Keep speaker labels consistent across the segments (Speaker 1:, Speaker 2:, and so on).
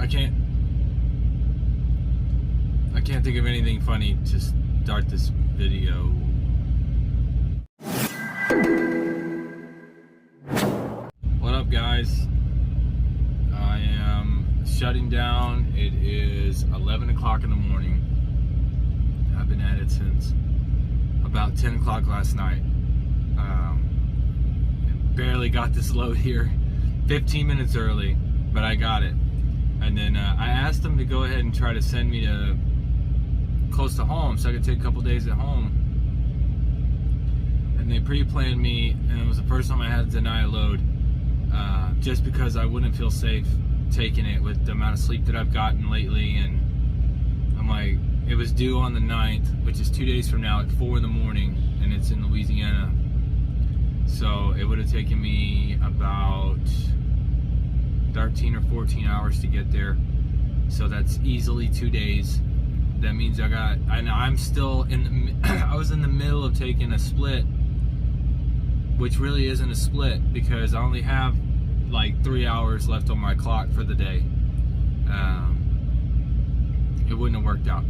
Speaker 1: can't think of anything funny to start this video. What up, guys? I am shutting down. It is 11 o'clock in the morning. I've been at it since about 10 o'clock last night. Barely got this load here 15 minutes early, but I got it. And then I asked them to go ahead and try to send me to close to home so I could take a couple days at home. And they pre-planned me, and it was the first time I had to deny a load, just because I wouldn't feel safe taking it with the amount of sleep that I've gotten lately. And I'm like, it was due on the 9th, which is 2 days from now at 4 in the morning, and it's in Louisiana. So it would have taken me about 13 or 14 hours to get there. So that's easily 2 days. That means I'm still in the, I was in the middle of taking a split, which really isn't a split because I only have like 3 hours left on my clock for the day. It wouldn't have worked out.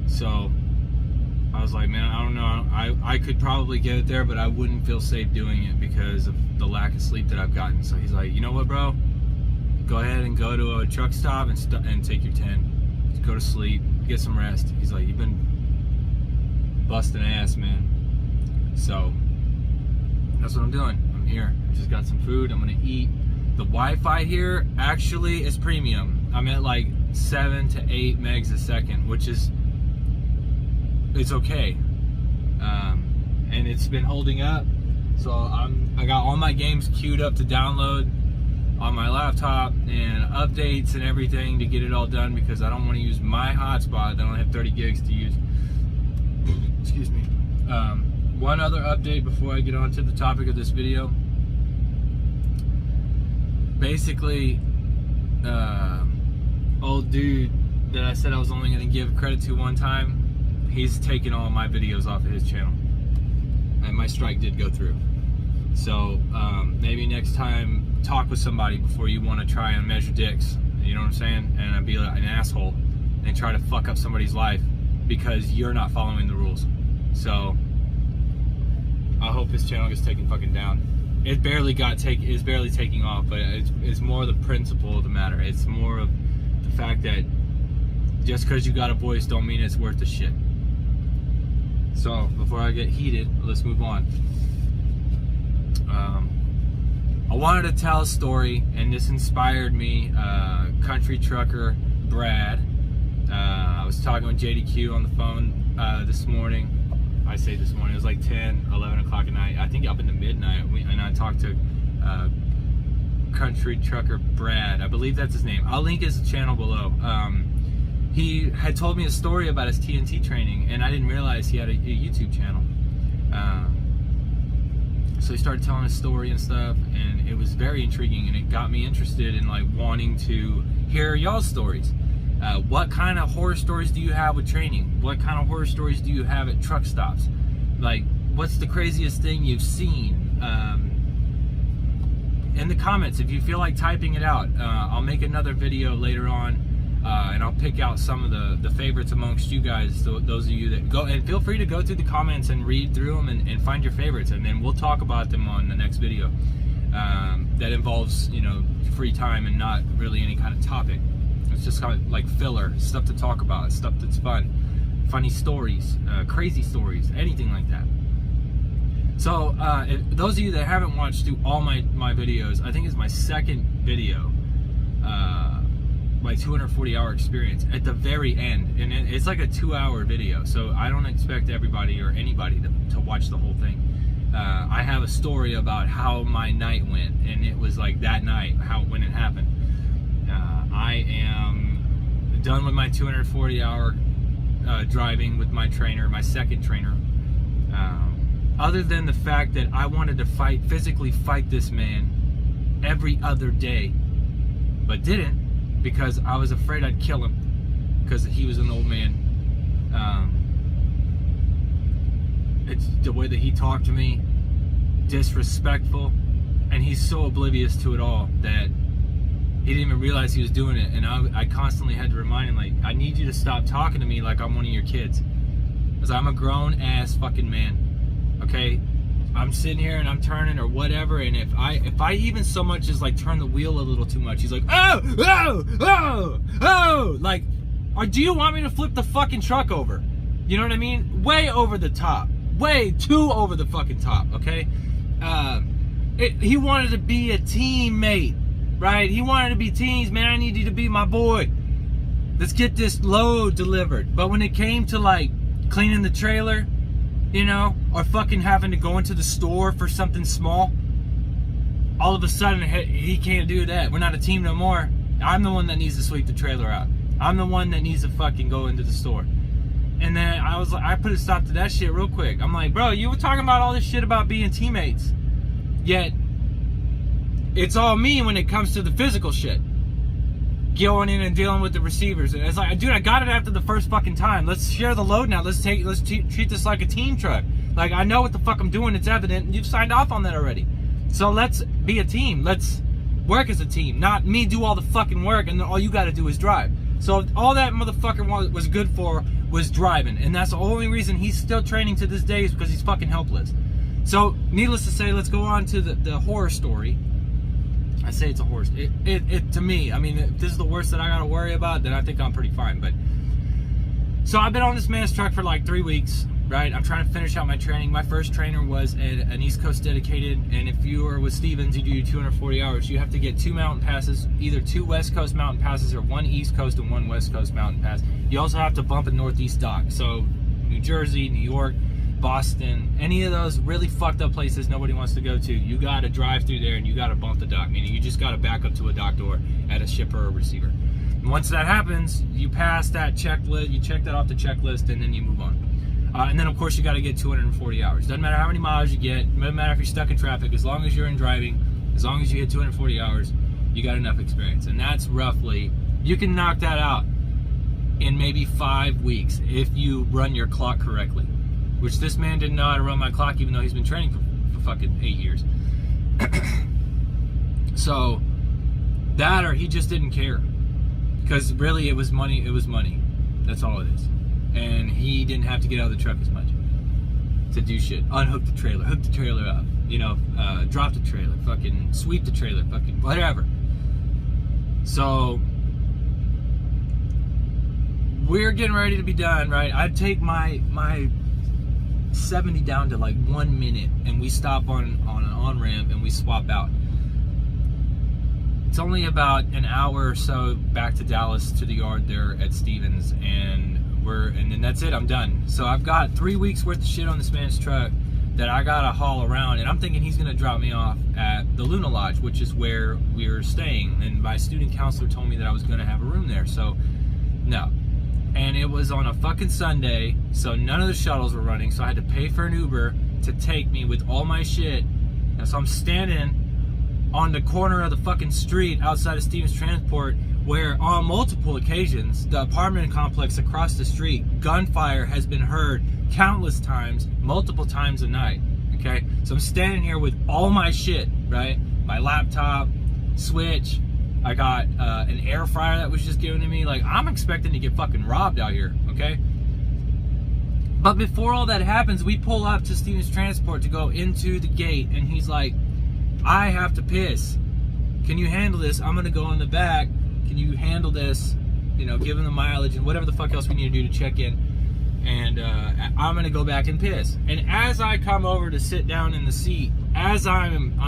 Speaker 1: So I was like, man, I don't know. I could probably get it there, but I wouldn't feel safe doing it because of the lack of sleep that I've gotten. So he's like, you know what, bro? Go ahead and go to a truck stop and take your 10. Just go to sleep, get some rest. He's like, you've been busting ass, man. So that's what I'm doing. I'm here. I just got some food. I'm gonna eat. The Wi-Fi here actually is premium. I'm at like 7 to 8 megs a second, which is, it's okay, and it's been holding up. So I got all my games queued up to download on my laptop and updates and everything to get it all done because I don't want to use my hotspot. I don't have 30 gigs to use. Excuse me. One other update before I get on to the topic of this video. Basically, old dude that I said I was only going to give credit to one time, he's taken all my videos off of his channel, and my strike did go through. So maybe next time talk with somebody before you want to try and measure dicks, you know what I'm saying, and be like an asshole and try to fuck up somebody's life because you're not following the rules. So I hope his channel gets taken fucking down. It barely is barely taking off, but it's more the principle of the matter. It's more of the fact that just because you got a voice don't mean it's worth the shit. So before I get heated, let's move on. I wanted to tell a story, and this inspired me. Country trucker Brad. I was talking with JDQ on the phone this morning. I say this morning, it was like 10, 11 o'clock at night. I think up into midnight, and I talked to Country trucker Brad. I believe that's his name. I'll link his channel below. He had told me a story about his TNT training, and I didn't realize he had a YouTube channel. So he started telling his story and stuff, and it was very intriguing, and it got me interested in like wanting to hear y'all's stories. What kind of horror stories do you have with training? What kind of horror stories do you have at truck stops? Like, what's the craziest thing you've seen? In the comments, if you feel like typing it out, I'll make another video later on, and I'll pick out some of the favorites amongst you guys, so those of you that go, and feel free to go through the comments and read through them and find your favorites, and then we'll talk about them on the next video. That involves, you know, free time and not really any kind of topic. It's just kind of like filler, stuff to talk about, stuff that's fun, funny stories, crazy stories, anything like that. So if those of you that haven't watched through all my videos, I think it's my second video, my 240-hour experience at the very end, and it's like a 2-hour video, so I don't expect everybody or anybody to watch the whole thing. I have a story about how my night went, and it was like that night, when it happened. I am done with my 240-hour driving with my trainer, my second trainer. Other than the fact that I wanted to physically fight this man every other day, but didn't, because I was afraid I'd kill him because he was an old man. It's the way that he talked to me, disrespectful, and he's so oblivious to it all that he didn't even realize he was doing it. And I constantly had to remind him, like, I need you to stop talking to me like I'm one of your kids. Because I'm a grown-ass fucking man, okay? I'm sitting here and I'm turning or whatever, and if I even so much as like turn the wheel a little too much, he's like, oh, like, or do you want me to flip the fucking truck over? You know what I mean? Way over the top, way too over the fucking top, okay? He wanted to be a teammate, right? He wanted to be teams, man. I need you to be my boy. Let's get this load delivered. But when it came to like cleaning the trailer, you know, or fucking having to go into the store for something small, all of a sudden he can't do that. We're not a team no more. I'm the one that needs to sweep the trailer out. I'm the one that needs to fucking go into the store. And then I was like, I put a stop to that shit real quick. I'm like, bro, you were talking about all this shit about being teammates, yet it's all me when it comes to the physical shit. Going in and dealing with the receivers. And it's like, dude, I got it after the first fucking time. Let's share the load now. Let's treat this like a team truck. Like, I know what the fuck I'm doing. It's evident. And you've signed off on that already. So let's be a team. Let's work as a team. Not me do all the fucking work and then all you got to do is drive. So all that motherfucker was good for was driving. And that's the only reason he's still training to this day is because he's fucking helpless. So needless to say, let's go on to the horror story. I say it's a horse. It to me, I mean, if this is the worst that I gotta worry about, then I think I'm pretty fine. But so I've been on this man's truck for like 3 weeks, right? I'm trying to finish out my training. My first trainer was an East Coast dedicated, and if you are with Stevens, you do 240 hours. You have to get 2 mountain passes, either 2 West Coast mountain passes or 1 East Coast and 1 West Coast mountain pass. You also have to bump a Northeast dock. So New Jersey, New York, Boston, any of those really fucked up places nobody wants to go to, you gotta drive through there and you gotta bump the dock, meaning you just gotta back up to a dock door at a shipper or receiver. And once that happens, you pass that checklist, you check that off the checklist, and then you move on. And then of course you gotta get 240 hours. Doesn't matter how many miles you get, doesn't matter if you're stuck in traffic, as long as you're in driving, as long as you hit 240 hours, you got enough experience. And that's roughly, you can knock that out in maybe 5 weeks if you run your clock correctly. Which this man didn't know how to run my clock, even though he's been training for fucking 8 years. So, that or he just didn't care. Because really it was money, That's all it is. And he didn't have to get out of the truck as much to do shit. Unhook the trailer, hook the trailer up, you know, drop the trailer, fucking sweep the trailer, fucking whatever. So, we're getting ready to be done, right? I'd take my 70 down to like 1 minute, and we stop on an on-ramp and we swap out. It's only about an hour or so back to Dallas to the yard there at Stevens, and then that's it, I'm done. So I've got 3 weeks worth of shit on this man's truck that I gotta haul around, and I'm thinking he's gonna drop me off at the Luna Lodge, which is where we're staying, and my student counselor told me that I was gonna have a room there. So no. And it was on a fucking Sunday, so none of the shuttles were running, so I had to pay for an Uber to take me with all my shit. And so I'm standing on the corner of the fucking street outside of Stevens Transport, where on multiple occasions, the apartment complex across the street, gunfire has been heard countless times, multiple times a night, okay? So I'm standing here with all my shit, right? My laptop, switch, I got an air fryer that was just given to me. Like, I'm expecting to get fucking robbed out here, okay? But before all that happens, we pull up to Stevens Transport to go into the gate, and he's like, I have to piss. Can you handle this? I'm gonna go in the back. Can you handle this? You know, give him the mileage and whatever the fuck else we need to do to check in. And I'm gonna go back and piss. And as I come over to sit down in the seat, as I'm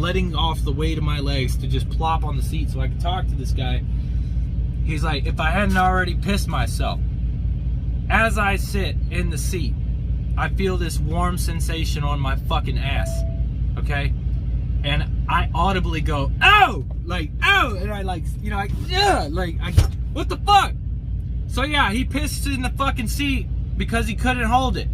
Speaker 1: letting off the weight of my legs to just plop on the seat so I can talk to this guy, he's like, if I hadn't already pissed myself. As I sit in the seat, I feel this warm sensation on my fucking ass, okay? And I audibly go, oh! Like, oh! And I like, you know, what the fuck? So yeah, he pissed in the fucking seat because he couldn't hold it.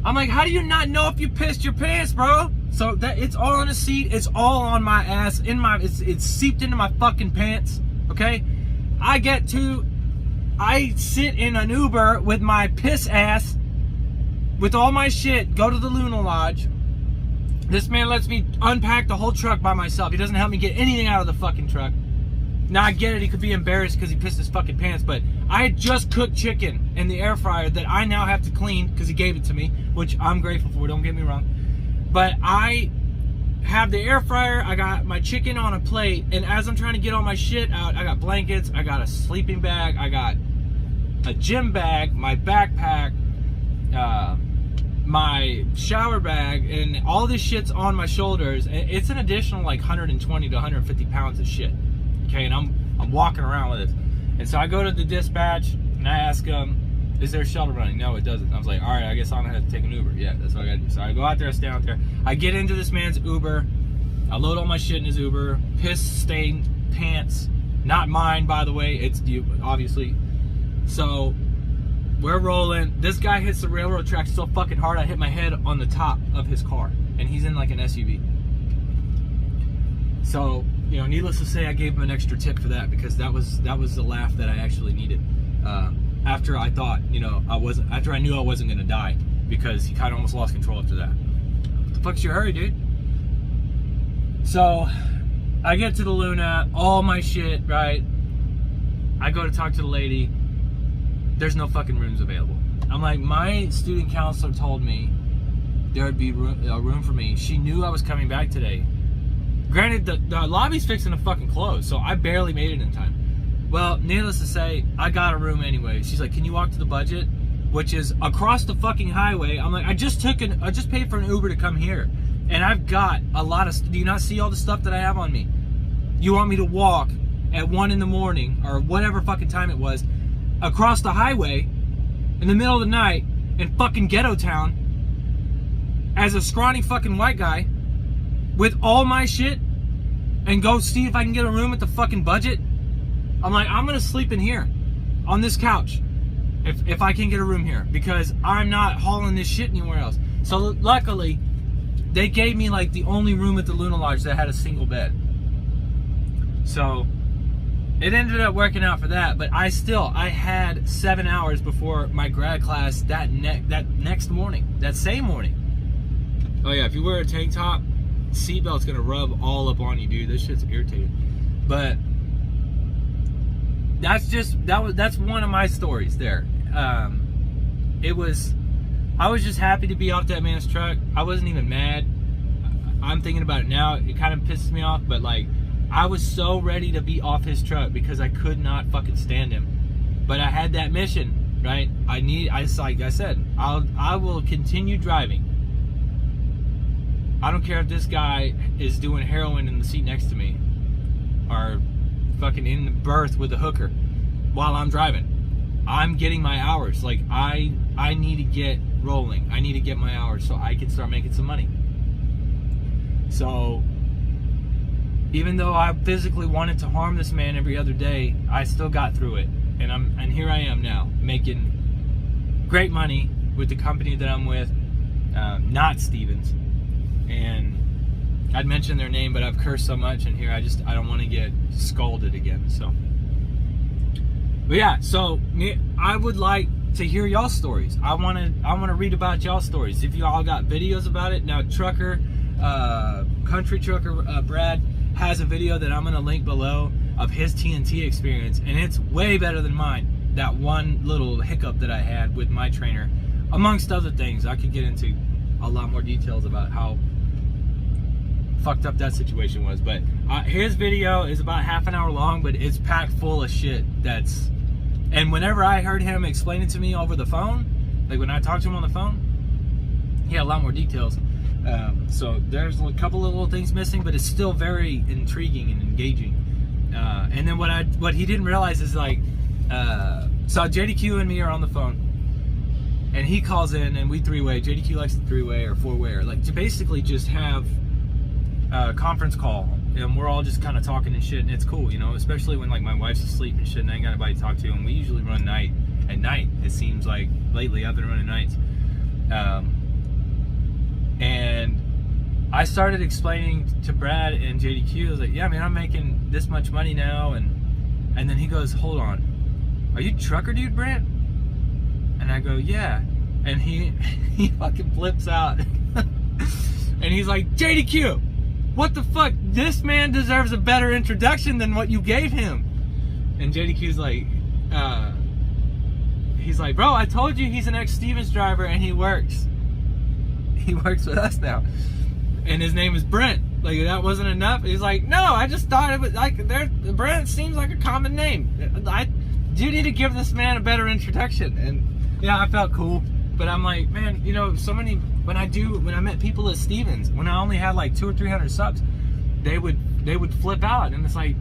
Speaker 1: I'm like, how do you not know if you pissed your pants, bro? So that it's all on the seat, it's all on my ass, it's seeped into my fucking pants, okay? I sit in an Uber with my piss ass, with all my shit, go to the Luna Lodge, This man lets me unpack the whole truck by myself. He doesn't help me get anything out of the fucking truck. Now I get it, he could be embarrassed because he pissed his fucking pants, but I had just cooked chicken in the air fryer that I now have to clean because he gave it to me, which I'm grateful for, don't get me wrong. But I have the air fryer, I got my chicken on a plate, and as I'm trying to get all my shit out, I got blankets, I got a sleeping bag, I got a gym bag, my backpack, my shower bag, and all this shit's on my shoulders. It's an additional like 120 to 150 pounds of shit. Okay, and I'm walking around with it. And so I go to the dispatch and I ask them, is there a shuttle running? No, it doesn't. I was like, all right, I guess I'm gonna have to take an Uber. Yeah, that's what I gotta do. So I go out there, I stay out there. I get into this man's Uber. I load all my shit in his Uber. Piss stained pants. Not mine, by the way. It's you, obviously. So we're rolling. This guy hits the railroad tracks so fucking hard, I hit my head on the top of his car. And he's in like an SUV. So, you know, needless to say, I gave him an extra tip for that because that was the laugh that I actually needed. After I thought, you know, after I knew I wasn't gonna die, because he kind of almost lost control after that. What the fuck's your hurry, dude? So I get to the Luna, all my shit, right? I go to talk to the lady. There's no fucking rooms available. I'm like, my student counselor told me there would be a room for me. She knew I was coming back today. Granted, the lobby's fixing to fucking close, so I barely made it in time. Well, needless to say, I got a room anyway. She's like, can you walk to the budget? Which is across the fucking highway. I'm like, I just paid for an Uber to come here. And I've got a lot of, do you not see all the stuff that I have on me? You want me to walk at 1 in the morning, or whatever fucking time it was, across the highway, in the middle of the night, in fucking Ghetto town, as a scrawny fucking white guy, with all my shit, and go see if I can get a room at the fucking budget? I'm like, I'm gonna sleep in here, on this couch, if I can get a room here, because I'm not hauling this shit anywhere else. So luckily, they gave me like the only room at the Luna Lodge that had a single bed. So it ended up working out for that, but I had 7 hours before my grad class that same morning. Oh yeah, if you wear a tank top, seatbelt's gonna rub all up on you, dude. This shit's irritating. But that's one of my stories there. I was just happy to be off that man's truck. I wasn't even mad. I'm thinking about it now. It kind of pisses me off, but like, I was so ready to be off his truck because I could not fucking stand him. But I had that mission, right? Like I said, I will continue driving. I don't care if this guy is doing heroin in the seat next to me, or fucking in the berth with a hooker while I'm driving. I'm getting my hours. Like, I need to get rolling. I need to get my hours so I can start making some money. So even though I physically wanted to harm this man every other day, I still got through it. And here I am now, making great money with the company that I'm with, not Stevens. And I'd mentioned their name, but I've cursed so much in here, I don't want to get scolded again. So, but yeah, so I would like to hear y'all stories. I want to read about y'all stories. If y'all got videos about it, now Country Trucker Brad has a video that I'm gonna link below of his TNT experience, and it's way better than mine. That one little hiccup that I had with my trainer, amongst other things. I could get into a lot more details about how fucked up that situation was, but his video is about half an hour long, but it's packed full of shit. And whenever I heard him explain it to me over the phone, like when I talked to him on the phone, he had a lot more details. So there's a couple of little things missing, but it's still very intriguing and engaging. And then what he didn't realize is, like, so JDQ and me are on the phone, and he calls in and we three-way. JDQ likes the three-way or four-way, or like to basically just have a conference call, and we're all just kind of talking and shit, and it's cool, you know, especially when like my wife's asleep and shit and I ain't got anybody to talk to, and we usually run at night. It seems like lately I've been running nights. And I started explaining to Brad and JDQ, I was like, yeah, man, I'm making this much money now. And then he goes, hold on, are you TruckerDude, Brent? And I go, yeah. And he fucking flips out. And he's like, JDQ, what the fuck? This man deserves a better introduction than what you gave him. And JDQ's like, he's like, bro, I told you he's an ex-Stevens driver and he works with us now. And his name is Brent. Like, that wasn't enough? He's like, no, I just thought it was like, Brent seems like a common name. You need to give this man a better introduction. And yeah, I felt cool. But I'm like, man, you know, so many, when I met people at Stevens, when I only had like 200 or 300 subs, they would flip out. And it's like,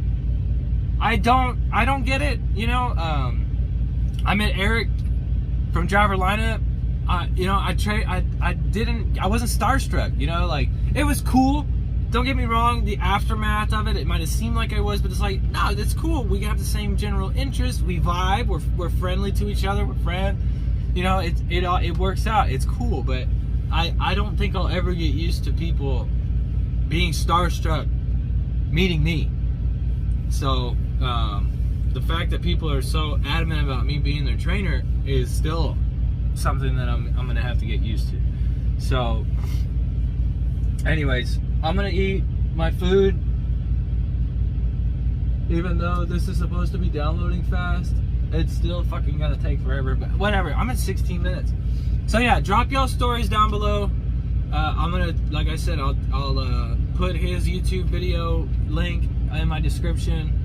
Speaker 1: I don't get it, you know. I met Eric from Driver Lineup. You know, I wasn't starstruck, you know, like, it was cool. Don't get me wrong, the aftermath of it, it might have seemed like I was, but it's like, no, that's cool. We have the same general interest. We vibe. We're friendly to each other. We're friends. You know, it works out. It's cool, but I don't think I'll ever get used to people being starstruck meeting me. So the fact that people are so adamant about me being their trainer is still something that I'm gonna have to get used to. So anyways, I'm gonna eat my food, even though this is supposed to be downloading fast. It's still fucking gonna take forever, but whatever. I'm at 16 minutes. So yeah, drop y'all stories down below. I'm gonna, like I said, I'll put his YouTube video link in my description.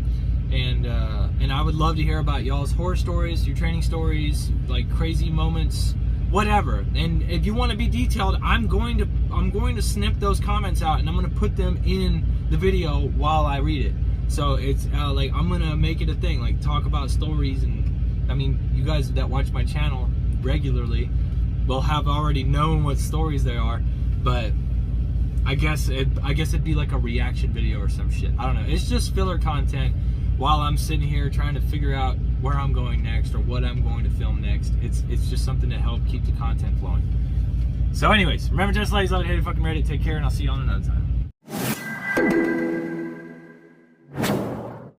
Speaker 1: And I would love to hear about y'all's horror stories, your training stories, like crazy moments, whatever. And if you want to be detailed, I'm going to snip those comments out and I'm going to put them in the video while I read it. So it's like, I'm going to make it a thing, like talk about stories. And I mean, you guys that watch my channel regularly will have already known what stories they are, but I guess it'd be like a reaction video or some shit. I don't know. It's just filler content while I'm sitting here trying to figure out where I'm going next or what I'm going to film next. It's just something to help keep the content flowing. So anyways, remember, just ladies, love it, hate it, fucking ready. Take care, and I'll see you on another time.